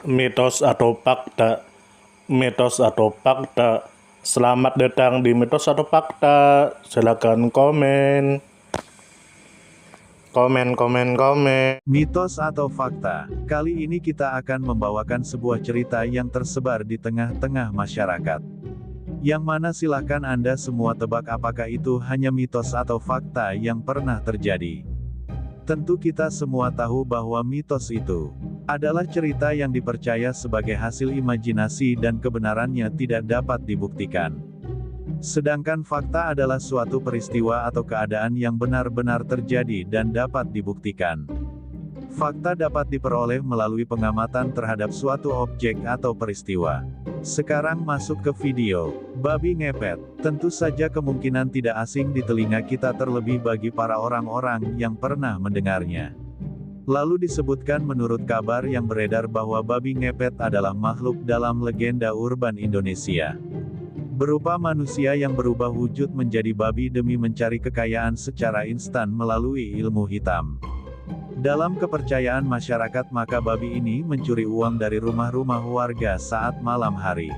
Mitos atau fakta? Mitos atau fakta? Selamat datang di mitos atau fakta. Silakan komen. Komen. Mitos atau fakta? Kali ini kita akan membawakan sebuah cerita yang tersebar di tengah-tengah masyarakat. Yang mana silahkan Anda semua tebak apakah itu hanya mitos atau fakta yang pernah terjadi. Tentu kita semua tahu bahwa mitos itu adalah cerita yang dipercaya sebagai hasil imajinasi dan kebenarannya tidak dapat dibuktikan. Sedangkan fakta adalah suatu peristiwa atau keadaan yang benar-benar terjadi dan dapat dibuktikan. Fakta dapat diperoleh melalui pengamatan terhadap suatu objek atau peristiwa. Sekarang masuk ke video. Babi ngepet. Tentu saja kemungkinan tidak asing di telinga kita terlebih bagi para orang-orang yang pernah mendengarnya. Lalu disebutkan menurut kabar yang beredar bahwa babi ngepet adalah makhluk dalam legenda urban Indonesia. Berupa manusia yang berubah wujud menjadi babi demi mencari kekayaan secara instan melalui ilmu hitam. Dalam kepercayaan masyarakat maka babi ini mencuri uang dari rumah-rumah warga saat malam hari.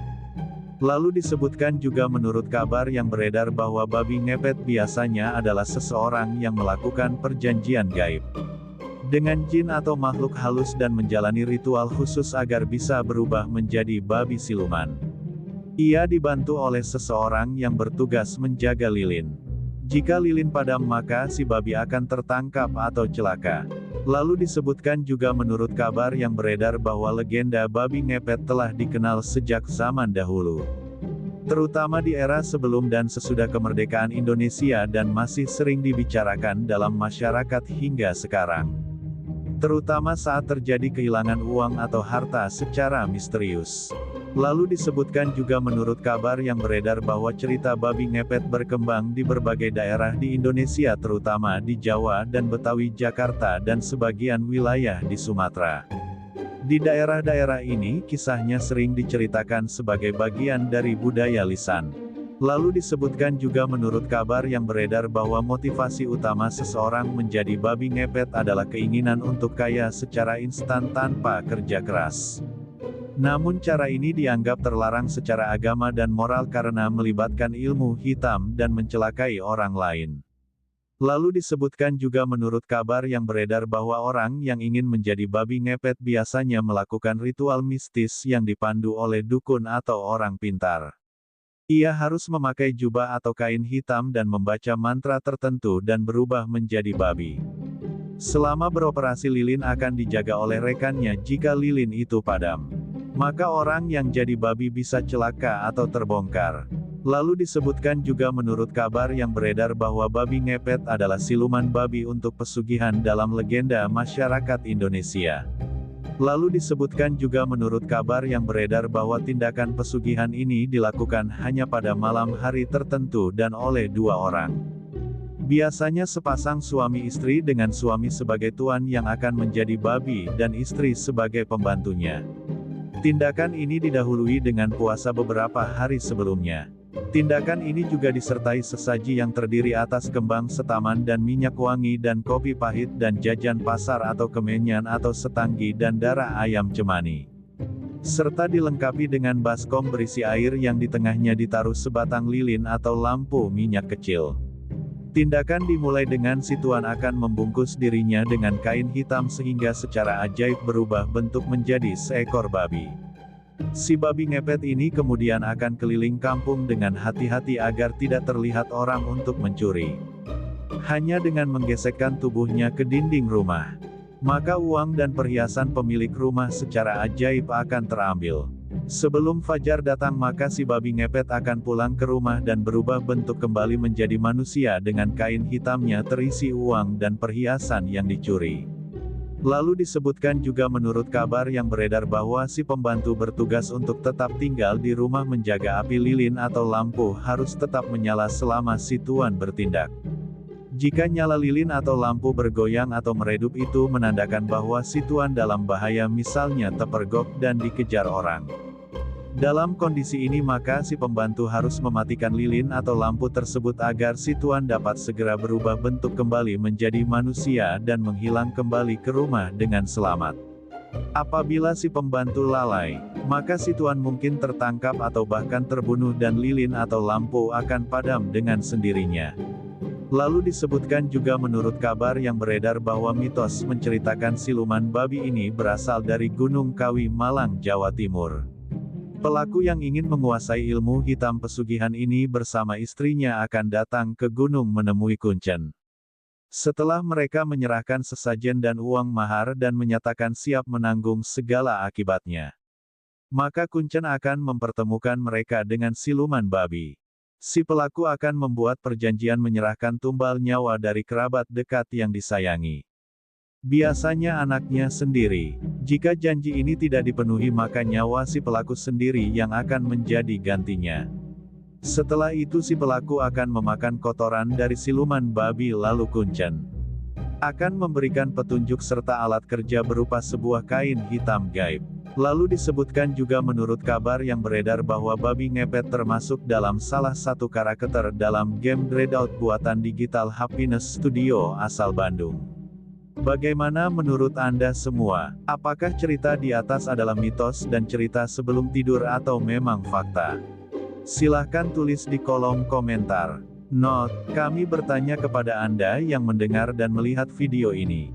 Lalu disebutkan juga menurut kabar yang beredar bahwa babi ngepet biasanya adalah seseorang yang melakukan perjanjian gaib dengan jin atau makhluk halus dan menjalani ritual khusus agar bisa berubah menjadi babi siluman. Ia dibantu oleh seseorang yang bertugas menjaga lilin. Jika lilin padam maka si babi akan tertangkap atau celaka. Lalu disebutkan juga menurut kabar yang beredar bahwa legenda babi ngepet telah dikenal sejak zaman dahulu. Terutama di era sebelum dan sesudah kemerdekaan Indonesia dan masih sering dibicarakan dalam masyarakat hingga sekarang. Terutama saat terjadi kehilangan uang atau harta secara misterius. Lalu disebutkan juga menurut kabar yang beredar bahwa cerita babi ngepet berkembang di berbagai daerah di Indonesia terutama di Jawa dan Betawi Jakarta dan sebagian wilayah di Sumatera. Di daerah-daerah ini kisahnya sering diceritakan sebagai bagian dari budaya lisan. Lalu disebutkan juga menurut kabar yang beredar bahwa motivasi utama seseorang menjadi babi ngepet adalah keinginan untuk kaya secara instan tanpa kerja keras. Namun cara ini dianggap terlarang secara agama dan moral karena melibatkan ilmu hitam dan mencelakai orang lain. Lalu disebutkan juga menurut kabar yang beredar bahwa orang yang ingin menjadi babi ngepet biasanya melakukan ritual mistis yang dipandu oleh dukun atau orang pintar. Ia harus memakai jubah atau kain hitam dan membaca mantra tertentu dan berubah menjadi babi. Selama beroperasi lilin akan dijaga oleh rekannya jika lilin itu padam. Maka orang yang jadi babi bisa celaka atau terbongkar. Lalu disebutkan juga menurut kabar yang beredar bahwa babi ngepet adalah siluman babi untuk pesugihan dalam legenda masyarakat Indonesia. Lalu disebutkan juga menurut kabar yang beredar bahwa tindakan pesugihan ini dilakukan hanya pada malam hari tertentu dan oleh dua orang. Biasanya sepasang suami istri dengan suami sebagai tuan yang akan menjadi babi dan istri sebagai pembantunya. Tindakan ini didahului dengan puasa beberapa hari sebelumnya. Tindakan ini juga disertai sesaji yang terdiri atas kembang setaman dan minyak wangi dan kopi pahit dan jajan pasar atau kemenyan atau setanggi dan darah ayam cemani. Serta dilengkapi dengan baskom berisi air yang di tengahnya ditaruh sebatang lilin atau lampu minyak kecil. Tindakan dimulai dengan si tuan akan membungkus dirinya dengan kain hitam sehingga secara ajaib berubah bentuk menjadi seekor babi. Si babi ngepet ini kemudian akan keliling kampung dengan hati-hati agar tidak terlihat orang untuk mencuri. Hanya dengan menggesekkan tubuhnya ke dinding rumah, maka uang dan perhiasan pemilik rumah secara ajaib akan terambil. Sebelum fajar datang maka si babi ngepet akan pulang ke rumah dan berubah bentuk kembali menjadi manusia dengan kain hitamnya terisi uang dan perhiasan yang dicuri. Lalu disebutkan juga menurut kabar yang beredar bahwa si pembantu bertugas untuk tetap tinggal di rumah menjaga api lilin atau lampu harus tetap menyala selama si tuan bertindak. Jika nyala lilin atau lampu bergoyang atau meredup itu menandakan bahwa si tuan dalam bahaya misalnya terpergok dan dikejar orang. Dalam kondisi ini maka si pembantu harus mematikan lilin atau lampu tersebut agar si tuan dapat segera berubah bentuk kembali menjadi manusia dan menghilang kembali ke rumah dengan selamat. Apabila si pembantu lalai, maka si tuan mungkin tertangkap atau bahkan terbunuh dan lilin atau lampu akan padam dengan sendirinya. Lalu disebutkan juga menurut kabar yang beredar bahwa mitos menceritakan siluman babi ini berasal dari Gunung Kawi, Malang, Jawa Timur. Pelaku yang ingin menguasai ilmu hitam pesugihan ini bersama istrinya akan datang ke gunung menemui Kuncen. Setelah mereka menyerahkan sesajen dan uang mahar dan menyatakan siap menanggung segala akibatnya, maka Kuncen akan mempertemukan mereka dengan siluman babi. Si pelaku akan membuat perjanjian menyerahkan tumbal nyawa dari kerabat dekat yang disayangi. Biasanya anaknya sendiri. Jika janji ini tidak dipenuhi maka nyawa si pelaku sendiri yang akan menjadi gantinya. Setelah itu si pelaku akan memakan kotoran dari siluman babi lalu Kuncen akan memberikan petunjuk serta alat kerja berupa sebuah kain hitam gaib. Lalu disebutkan juga menurut kabar yang beredar bahwa babi ngepet termasuk dalam salah satu karakter dalam game Dreadout buatan Digital Happiness Studio asal Bandung. Bagaimana menurut Anda semua? Apakah cerita di atas adalah mitos dan cerita sebelum tidur atau memang fakta? Silahkan tulis di kolom komentar. Note, kami bertanya kepada Anda yang mendengar dan melihat video ini.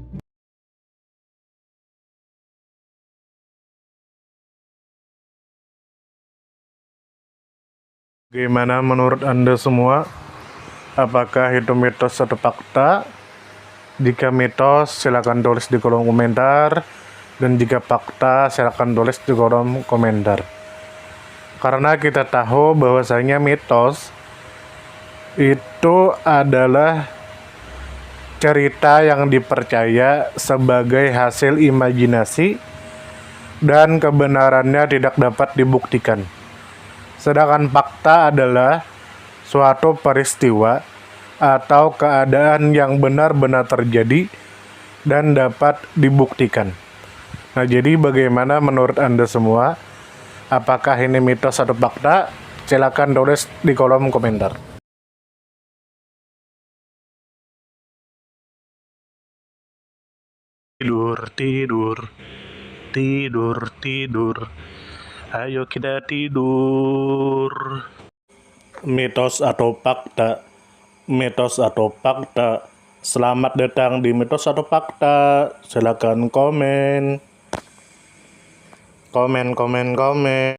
Bagaimana menurut Anda semua? Apakah itu mitos atau fakta? Jika mitos, silakan tulis di kolom komentar. Dan jika fakta, silakan tulis di kolom komentar. Karena kita tahu bahwasanya mitos itu adalah cerita yang dipercaya sebagai hasil imajinasi dan kebenarannya tidak dapat dibuktikan. Sedangkan fakta adalah suatu peristiwa atau keadaan yang benar-benar terjadi dan dapat dibuktikan. Nah, jadi bagaimana menurut Anda semua? Apakah ini mitos atau fakta? Silakan tulis di kolom komentar. Tidur, tidur, tidur, tidur. Ayo kita tidur. Mitos atau fakta? Mitos atau fakta? Selamat datang di mitos atau fakta. Silakan komen. Komen.